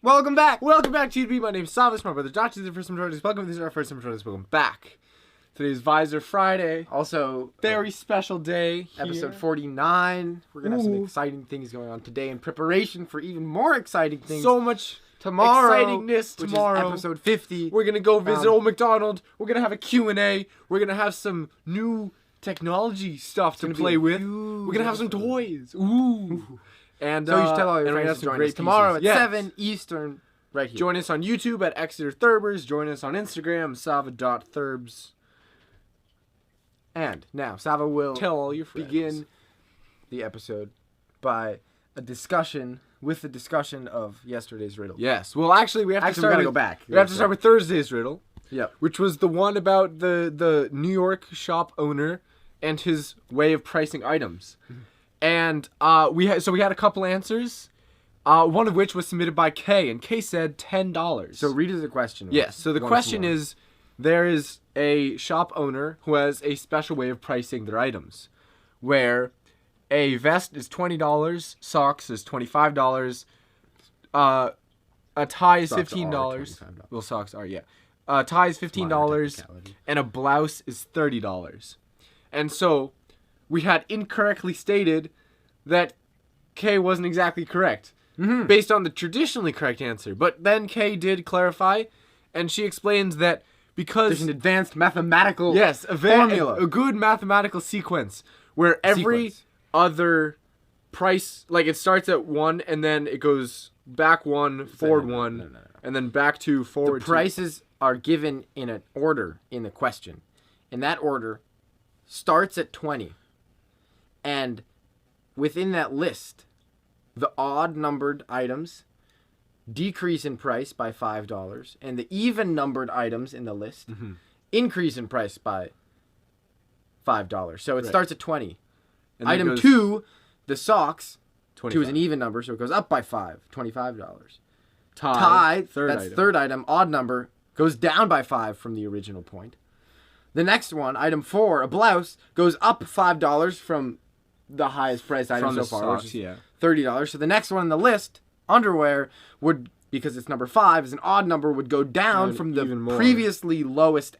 Welcome back. Welcome back to UB. My name is Sava. My brother Dacha Sava Thurber. Welcome. This is our first time joining us. Welcome back. Today's Visor Friday. Also, Very special day here. episode 49. We're going to have some exciting things going on today in preparation for even more exciting things. So much tomorrow, excitingness tomorrow. Which is episode 50. We're going to go visit Old McDonald. We're going to have a Q&A. We're going to have some new technology stuff to play with. We're going to have some toys. Ooh. And so you should tell all your friends to join us tomorrow at 7 Eastern, right here. Join us on YouTube at Exeter Thurbers. Join us on Instagram, Sava.Thurbs. And now, Sava will tell all your friends. Begin the episode by a discussion of yesterday's riddle. Yes. Well, actually, we have to start. We gotta go back. We have to start with Thursday's riddle. Yep. Which was the one about the New York shop owner and his way of pricing items. And we had a couple answers, one of which was submitted by Kay, and Kay said $10. So read us the question. Yes. So the question is, there is a shop owner who has a special way of pricing their items, where a vest is $20, socks is $25, a tie is $15. Well, socks are, yeah. A tie is $15, and a blouse is $30. And so we had incorrectly stated that Kay wasn't exactly correct, based on the traditionally correct answer. But then Kay did clarify, and she explains that because there's an advanced mathematical formula, a good mathematical sequence, where every other price, like it starts at 1 and then it goes back 1, forward 1, and then back 2, forward 2. The prices are given in an order in the question, and that order starts at 20. And within that list, the odd numbered items decrease in price by $5, and the even numbered items in the list increase in price by $5. So it starts at 20. And item 2, the socks, 25. 2 is an even number, so it goes up by $25. Tie, third item, odd number, goes down by 5 from the original point. The next one, item 4, a blouse, goes up $5 from the highest priced item so far, which is $30. So the next one on the list, underwear, would, because it's number 5, is an odd number, would go down from the previously lowest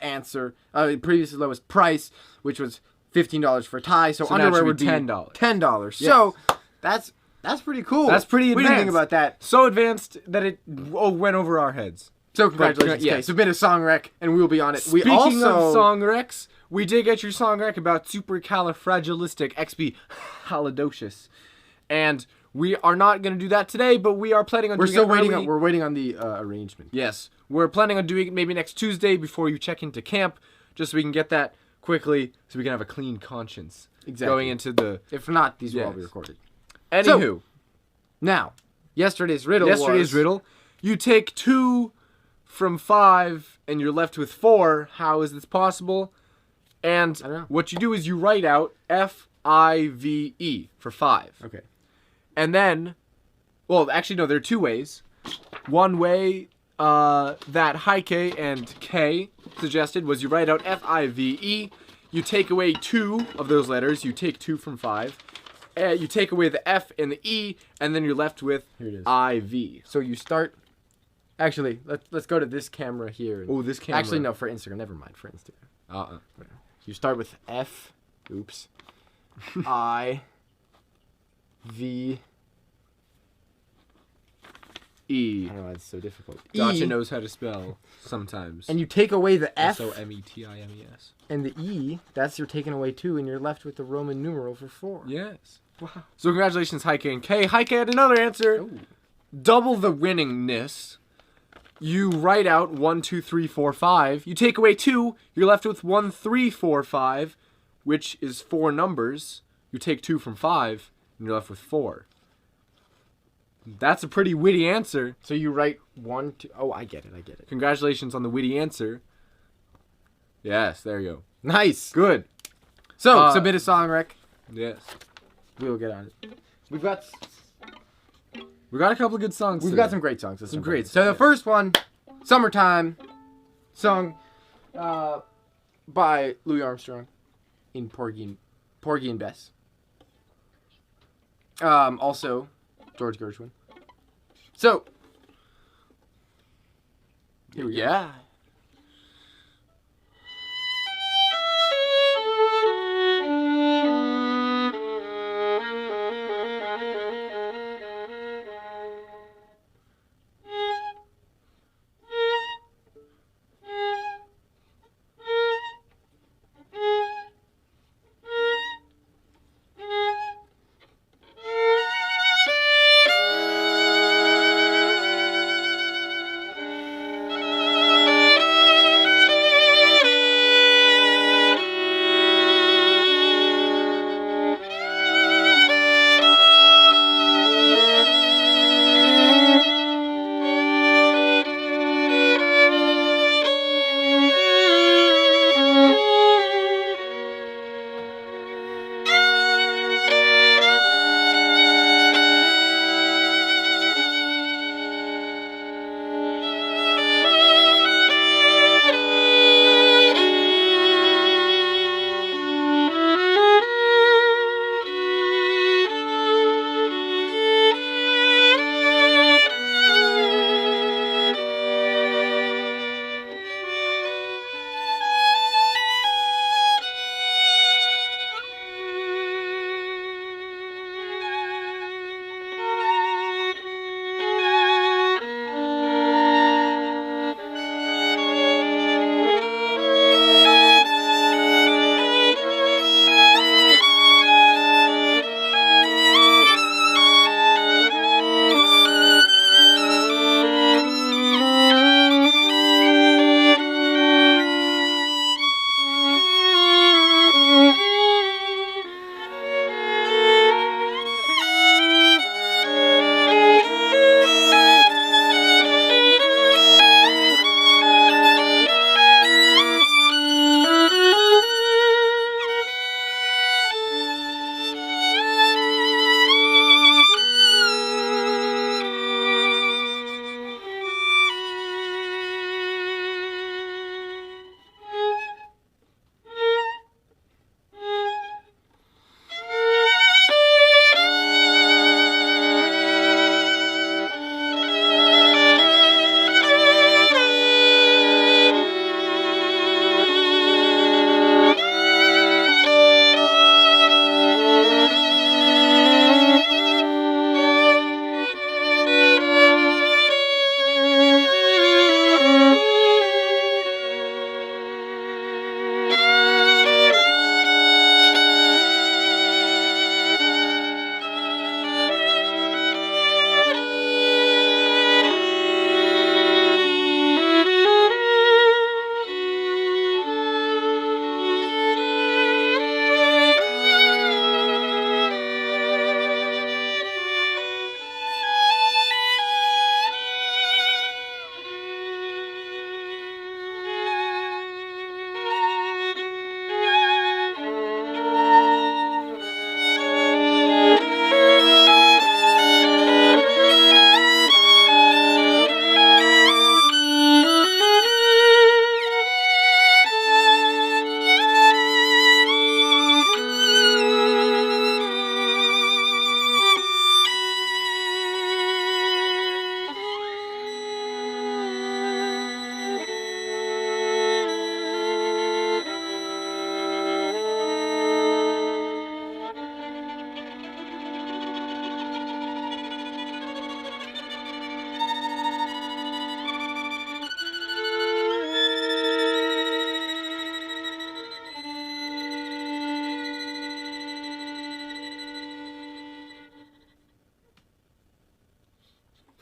price, which was $15 for a tie. So underwear would be $10. $10. Yes. So that's pretty cool. That's pretty advanced. What do you think about that? So advanced that it went over our heads. So congratulations, Kay. Submit a song rec, and we'll be on it. Speaking of song recs, we did get your song rec about supercalifragilisticexpialidocious, and we are not going to do that today, but we are planning on. We're waiting on the arrangement. Yes, we're planning on doing it maybe next Tuesday before you check into camp, just so we can get that quickly, so we can have a clean conscience going into the. If not, these will all be recorded. Anywho, so, now yesterday's riddle. You take 2 from 5 and you're left with 4. How is this possible? And what you do is you write out F-I-V-E for 5. Okay. And then, well, actually, no, there are 2 ways. One way that Heike and K suggested was you write out F-I-V-E. You take away 2 of those letters. You take 2 from 5. You take away the F and the E, and then you're left with I-V. So you start. Actually, let's go to this camera here. Oh, this camera. Actually, no, for Instagram. Never mind, for Instagram. You start with F. Oops. I. V. E. I don't know why it's so difficult. Dacha knows how to spell sometimes. And you take away the F. S-O-M-E-T-I-M-E-S. And the E. That's you're taking away 2, and you're left with the Roman numeral for 4. Yes. Wow. So congratulations, Heike and Kay. Heike had another answer. Ooh. Double the winningness. You write out 1, 2, 3, 4, 5. You take away 2. You're left with 1, 3, 4, 5, which is 4 numbers. You take 2 from 5, and you're left with 4. That's a pretty witty answer. So you write 1, 2. Oh, I get it. Congratulations on the witty answer. Yes, there you go. Nice. Good. So submit a song rec. Yes. We will get on it. We got a couple of good songs. We've got some great songs. Some great. So the first one, "Summertime," sung by Louis Armstrong in Porgy and Bess. Also, George Gershwin. So, Here we go. Yeah.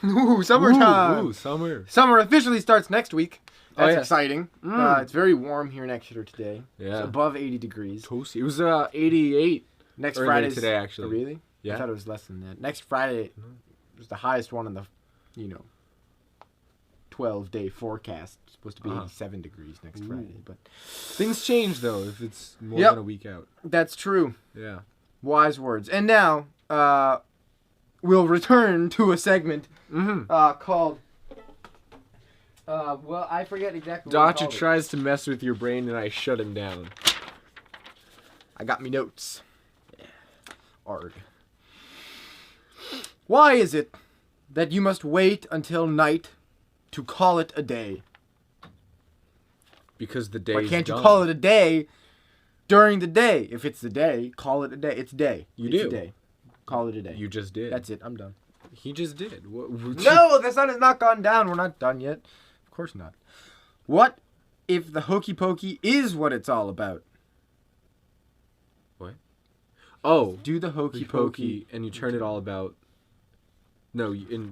Ooh, summertime. Ooh, summer. Summer officially starts next week. That's yes. exciting. It's very warm here in Exeter today. Yeah. It's above 80 degrees. Toasty. It was 88 Next earlier Friday's today, actually. Oh, really? Yeah. I thought it was less than that. Next Friday was the highest one in the, 12-day forecast. It's supposed to be 87 degrees next Friday, but Things change, though, if it's more than a week out. that's true. Yeah. Wise words. And now, we'll return to a segment called. Well, I forget exactly what Dacha we called tries to mess with your brain, and I shut him down. I got me notes. Yeah. Arg. Why is it that you must wait until night to call it a day? Because the day. Why can't you call it a day during the day? If it's the day, call it a day. It's day. It's a day. Call it a day. You just did. That's it. I'm done. He just did. No, the sun has not gone down. We're not done yet. Of course not. What if the hokey pokey is what it's all about? What? Oh, Do the hokey pokey and you turn it all about. No, do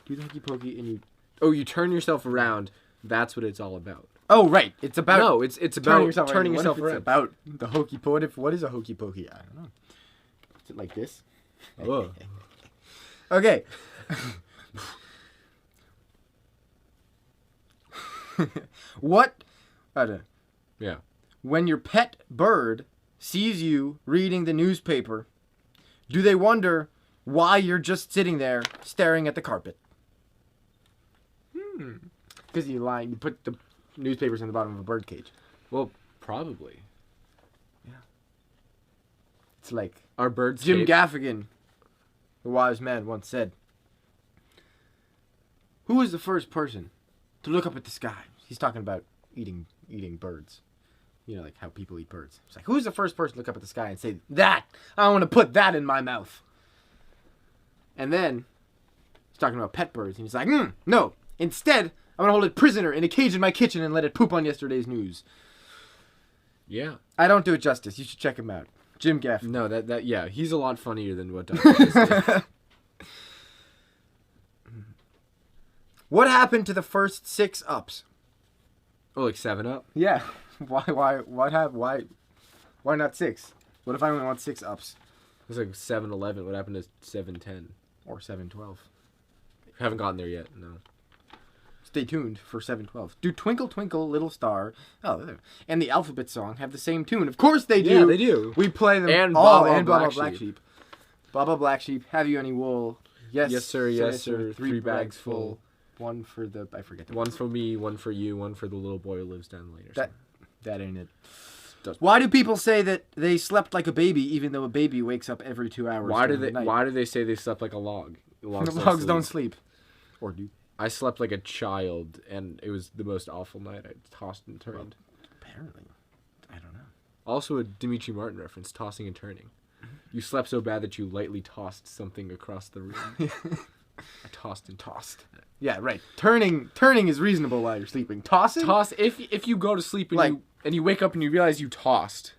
the hokey pokey and you. Oh, you turn yourself around. That's what it's all about. Oh, right. It's about. No, it's about turning yourself around. around. It's about the hokey pokey. What is a hokey pokey? I don't know. Is it like this? Oh. Okay. What? Yeah. When your pet bird sees you reading the newspaper, do they wonder why you're just sitting there staring at the carpet? Because you put the newspapers in the bottom of a bird cage. Well, probably. Yeah. It's like Our birds. Jim Gaffigan, the wise man, once said, "Who was the first person to look up at the sky?" He's talking about eating birds. You know, like how people eat birds. It's like, who's the first person to look up at the sky and say, "That! I want to put that in my mouth." And then he's talking about pet birds, and he's like, "No. Instead, I'm going to hold it prisoner in a cage in my kitchen and let it poop on yesterday's news." Yeah. I don't do it justice. You should check him out. Jim Gaffigan. No, yeah, he's a lot funnier than what Dacha is. What happened to the first 6 ups? Oh, like 7-Up? Yeah. Why not 6? What if I only want 6 ups? It's like 7-Eleven. What happened to 7-10? Or 7-12? Haven't gotten there yet, no. Stay tuned for 7-12. Do Twinkle Twinkle Little Star and the Alphabet Song have the same tune? Of course they do. Yeah, they do. We play them and all. Baba And Baba Black Black Sheep. Baba Black Sheep, have you any wool? Yes, Yes, sir, yes, sir. 3 bags full. One for the... I forget. One for me, one for you, one for the little boy who lives down the lane. That ain't it. Why do people say that they slept like a baby even though a baby wakes up every 2 hours? Why do they say they slept like a log? Logs don't sleep. Or do. I slept like a child, and it was the most awful night. I tossed and turned. Well, apparently. I don't know. Also a Dimitri Martin reference, tossing and turning. You slept so bad that you lightly tossed something across the room. I tossed and tossed. Yeah, right. Turning is reasonable while you're sleeping. Tossing? Toss if you go to sleep and you wake up and you realize you tossed.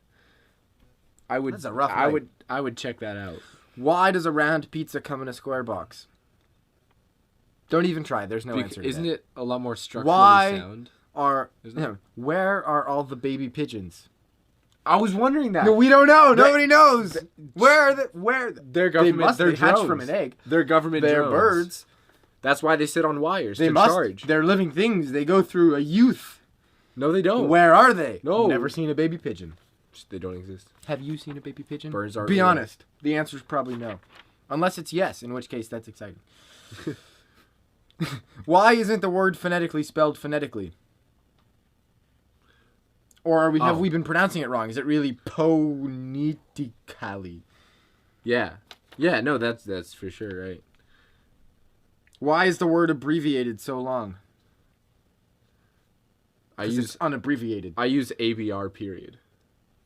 That's a rough night. I would check that out. Why does a round pizza come in a square box? Don't even try. There's no answer to Isn't that. it a lot more structurally sound? Where are all the baby pigeons? I was wondering that. No, we don't know. Nobody knows. Where are the... They're government. They hatch from an egg. They're government They're drones. birds. That's why they sit on wires They to must. charge. They're living things. They go through a youth. No, they don't. Where are they? No. Never seen a baby pigeon. They don't exist. Have you seen a baby pigeon? Birds are Be real. honest. The answer is probably no. Unless it's yes, in which case that's exciting. Why isn't the word phonetically spelled phonetically? Or have we been pronouncing it wrong? Is it really phonetically? Yeah. Yeah, no, that's for sure right. Why is the word abbreviated so long? It's unabbreviated. I use ABR period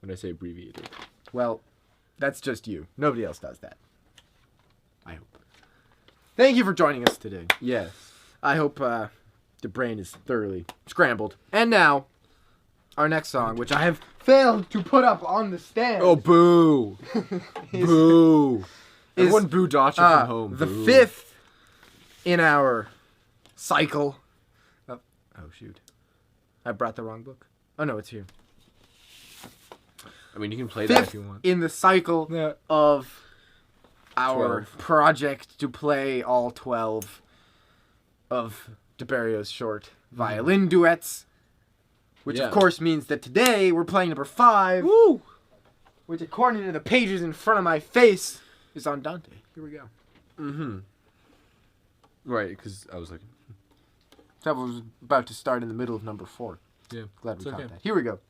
when I say abbreviated. Well, that's just you. Nobody else does that. I hope. Thank you for joining us today. Yes. I hope the brain is thoroughly scrambled. And now, our next song, which I have failed to put up on the stand. Oh, boo. Boo. Everyone boo Dacha from home. The Boo. 5th in our cycle. Oh, shoot. I brought the wrong book. Oh, no, it's here. I mean, you can play that if 5th you want. in the cycle of our 12. project to play all 12 of DeBarrio's short violin duets. Which, of course, means that today we're playing number 5. Woo! Which, according to the pages in front of my face, is Andante. Here we go. Mm-hmm. Right, because I was like... That was about to start in the middle of number 4. Yeah. Glad we caught that. Here we go.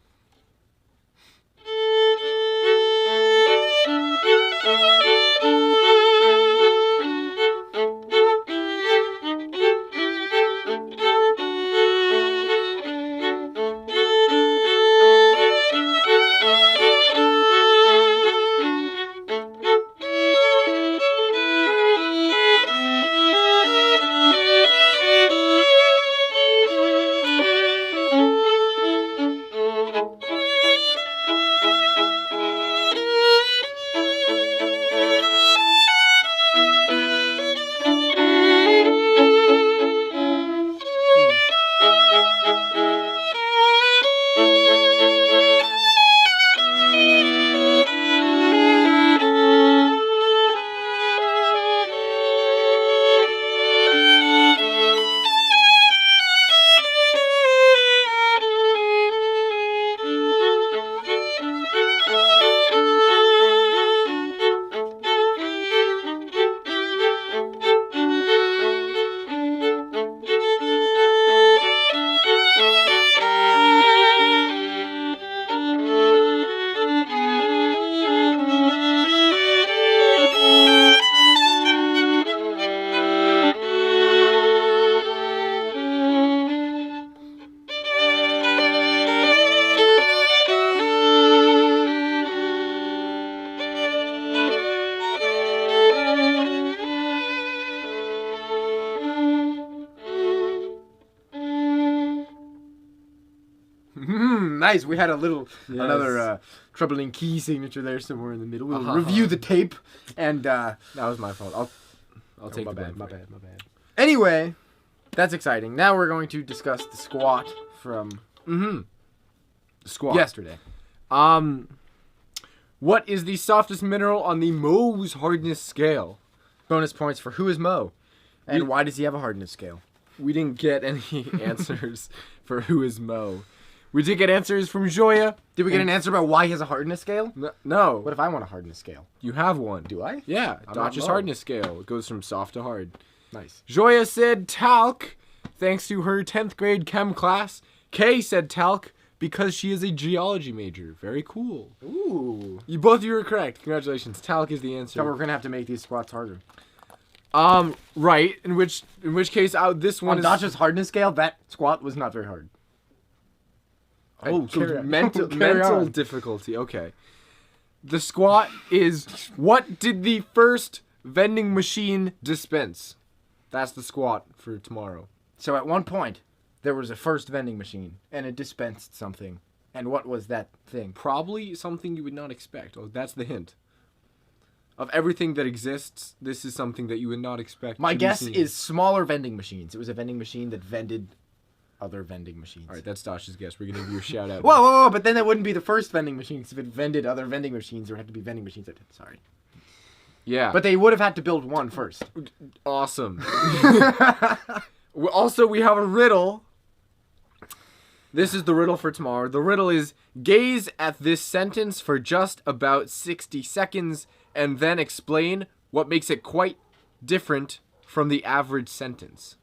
nice. We had another Yes. troubling key signature there somewhere in the middle. We'll Uh-huh. review the tape, and That was my fault. I'll take my the blame. bad, My bad. anyway, that's exciting. Now we're going to discuss the squat from Squat. yesterday. What is the softest mineral on the Mohs hardness scale? Bonus points for who is Mo, and why does he have a hardness scale? We didn't get any answers for who is Mo. We did get answers from Joya. Did we get an answer about why he has a hardness scale? No. What if I want a hardness scale? You have one. Do I? Yeah, I'm not Dacha's Mo. hardness scale. It goes from soft to hard. Nice. Joya said talc, thanks to her 10th grade chem class. Kay said talc because she is a geology major. Very cool. Ooh. Both of you are correct. Congratulations. Talc is the answer. So we're gonna have to make these squats harder. Right. In which case, this one On is Dacha's hardness scale, that squat was not very hard. Oh, Carry on. mental Carry on. difficulty. Okay. The squat is what did the first vending machine dispense? That's the squat for tomorrow. So at one point, there was a first vending machine, and it dispensed something. And what was that thing? Probably something you would not expect. Oh, that's the hint. Of everything that exists, this is something that you would not expect. My to be guess seen. is smaller vending machines. It was a vending machine that vended other vending machines. All right, that's Dacha's guess. We're gonna give you a shout out. Whoa, but then that wouldn't be the first vending machines. If it vended other vending machines, there would have to be vending machines that did. Sorry. Yeah. But they would have had to build one first. Awesome. Also, we have a riddle. This is the riddle for tomorrow. The riddle is, gaze at this sentence for just about 60 seconds and then explain what makes it quite different from the average sentence.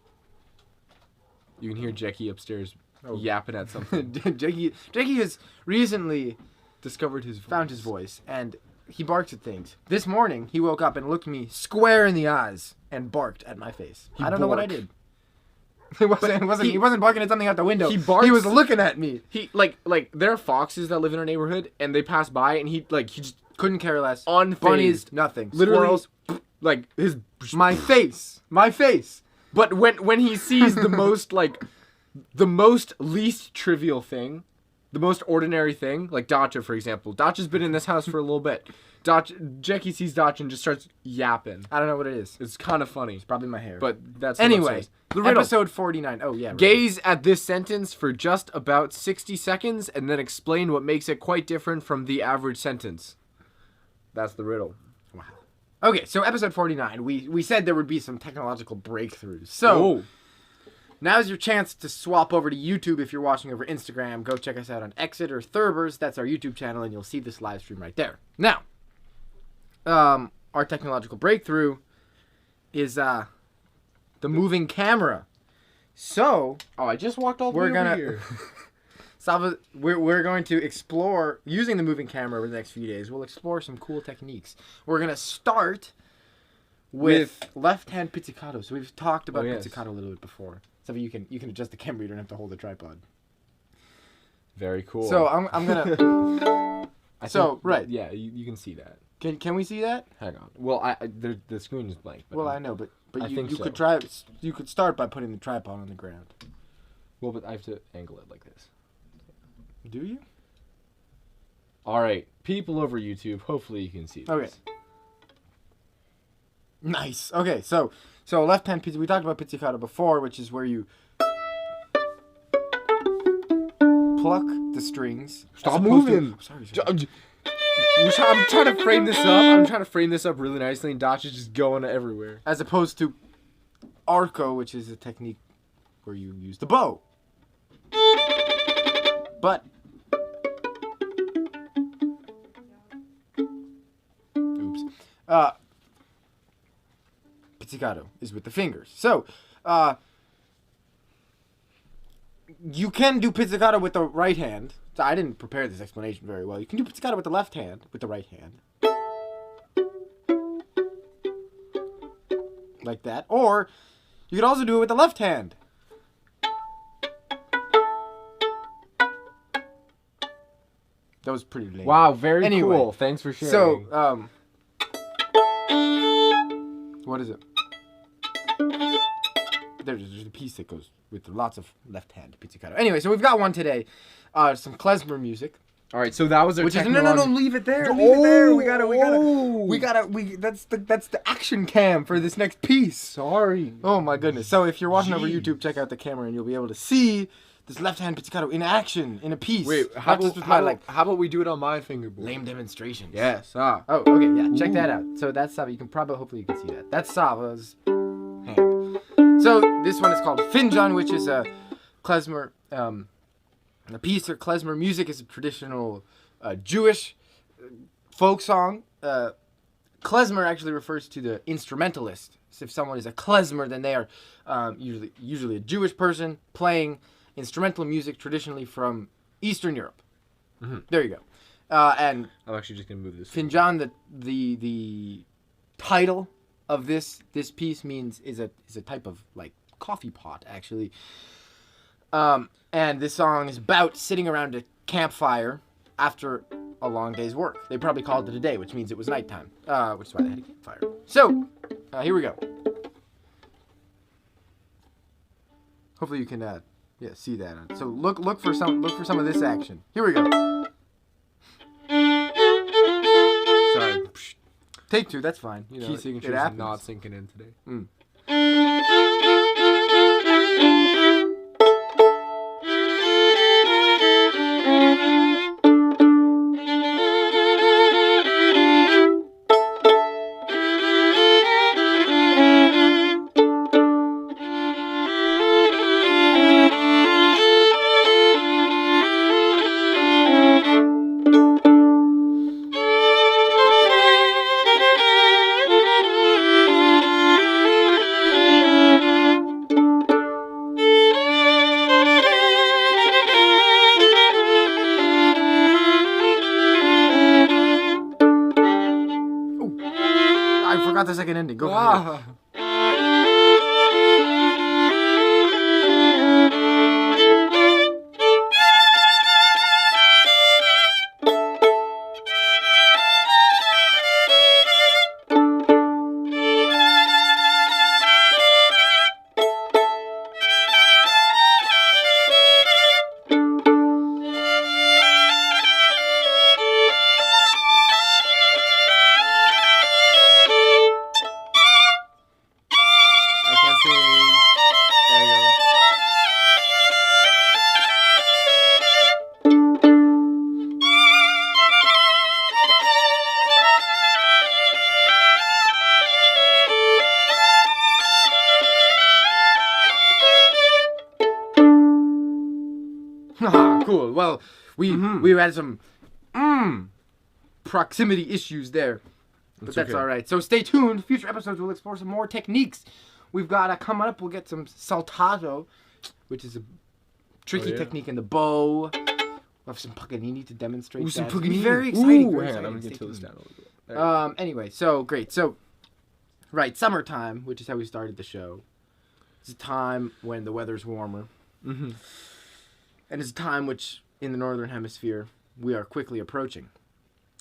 You can hear Jackie upstairs yapping at something. Jackie has recently Discovered his voice. found his voice, and he barks at things. This morning, he woke up and looked me square in the eyes and barked at my face. I don't know what I did. He wasn't barking at something out the window. He barks- He was looking at me. He like there are foxes that live in our neighborhood and they pass by and he just Couldn't care less. unfazed. Bunnies, nothing. Literally, Squirrels, like his my face. My face. But when he sees the most least trivial thing, the most ordinary thing, like Dacha, for example. Dacha's been in this house for a little bit. Jackie sees Dacha and just starts yapping. I don't know what it is. It's kind of funny. Probably my hair. But that's what anyway, it says. The riddle. episode 49. Oh, yeah. Right. Gaze at this sentence for just about 60 seconds and then explain what makes it quite different from the average sentence. That's the riddle. Wow. Okay, so episode 49. We said there would be some technological breakthroughs. So, now's your chance to swap over to YouTube if you're watching over Instagram. Go check us out on Exit or Thurber's. That's our YouTube channel, and you'll see this live stream right there. Now, our technological breakthrough is the moving camera. So, I just walked all the We're way gonna- over here. Sava, we're going to explore using the moving camera over the next few days. We'll explore some cool techniques. We're gonna start with left-hand pizzicato. So we've talked about yes. pizzicato a little bit before. So you can adjust the camera. You don't have to hold the tripod. Very cool. So I'm gonna. Right. Yeah, you can see that. Can we see that? Hang on. Well, the screen is blank. But Well, I know, but I you think so. could try. You could start by putting the tripod on the ground. Well, but I have to angle it like this. Do you? All right, people over YouTube. Hopefully you can see this. Okay. Nice. Okay, so left-hand pizza. We talked about pizzicato before, which is where you pluck the strings. Stop as opposed to- moving. Sorry. I'm trying to frame this up. I'm trying to frame this up really nicely, and Dacha's just going everywhere. As opposed to arco, which is a technique where you use the bow. But oops. Pizzicato is with the fingers. So, you can do pizzicato with the right hand. So I didn't prepare this explanation very well. You can do pizzicato with the left hand, with the right hand. Like that. Or you could also do it with the left hand. That was pretty lame. Wow, very Anyway, cool. Thanks for sharing. So, what is it? there's a piece that goes with lots of left-hand pizzicato. Anyway, so we've got one today, some klezmer music. All right, so that was our Which is no, leave it there. Leave it there. That's the action cam for this next piece. Sorry. Oh my goodness. So if you're watching over YouTube, check out the camera and you'll be able to see this left-hand pizzicato in action in a piece. Wait, how about we do it on my fingerboard? Lame demonstrations. Yes. Oh, okay, yeah. Check that out. So that's Sava. Hopefully you can see that. That's Sava's hand. So this one is called Finjan, which is a klezmer. The piece or klezmer music is a traditional Jewish folk song. Klezmer actually refers to the instrumentalist. So if someone is a klezmer, then they are usually a Jewish person playing instrumental music traditionally from Eastern Europe. Mm-hmm. There you go. And I'm actually just gonna move this. Finjan, the title of this piece is a type of like coffee pot actually. And this song is about sitting around a campfire after a long day's work. They probably called it a day, which means it was nighttime, which is why they had a campfire. So, here we go. Hopefully you can, see that. So look for some of this action. Here we go. Sorry. Take two. That's fine. Key signatures are not sinking in today. Mm. I forgot the second ending. Go for it. Cool. Well, we had some proximity issues there, but that's all right. So stay tuned. Future episodes will explore some more techniques. We've got coming up. We'll get some saltato, which is a tricky technique in the bow. We'll have some Paganini to demonstrate. Some that. Paganini. Very exciting. Hang on, I'm gonna get this down a little bit. Anyway, so great. So, right, summertime, which is how we started the show. It's a time when the weather's warmer. Mm-hmm. And it's a time which, in the Northern Hemisphere, we are quickly approaching.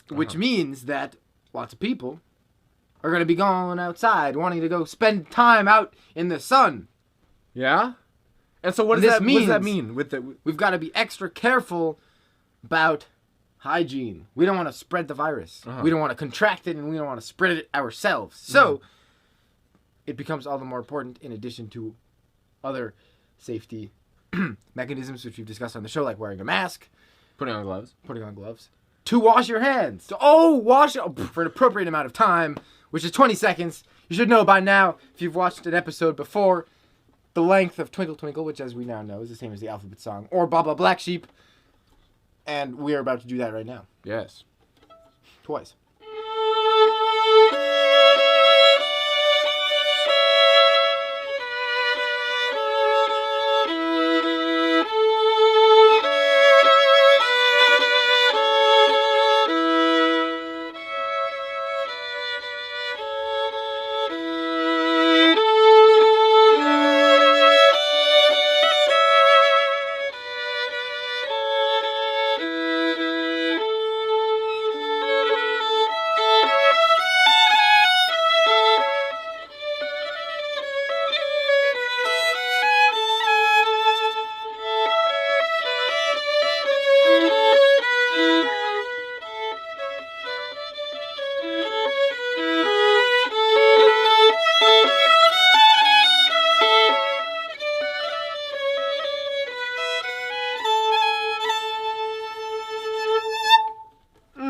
Which means that lots of people are going to be going outside, wanting to go spend time out in the sun. Yeah? And so what does that mean? We've got to be extra careful about hygiene. We don't want to spread the virus. We don't want to contract it, and we don't want to spread it ourselves. So, it becomes all the more important, in addition to other safety mechanisms which we've discussed on the show, like wearing a mask, Putting on gloves, to wash your hands. Wash for an appropriate amount of time, which is 20 seconds. You should know by now, if you've watched an episode before, the length of Twinkle, Twinkle, which as we now know is the same as the alphabet song, or Baba Black Sheep, and we are about to do that right now. Yes. Twice.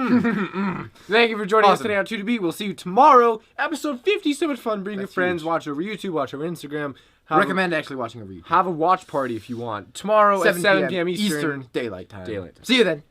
Thank you for joining us today on 2 We'll see you tomorrow. Episode 50. So much fun. Bring your friends. Huge. Watch over YouTube. Watch over Instagram. Recommend actually watching over YouTube. Have a watch party if you want. Tomorrow at 7 p.m. Eastern. Daylight time. Daylight time. See you then.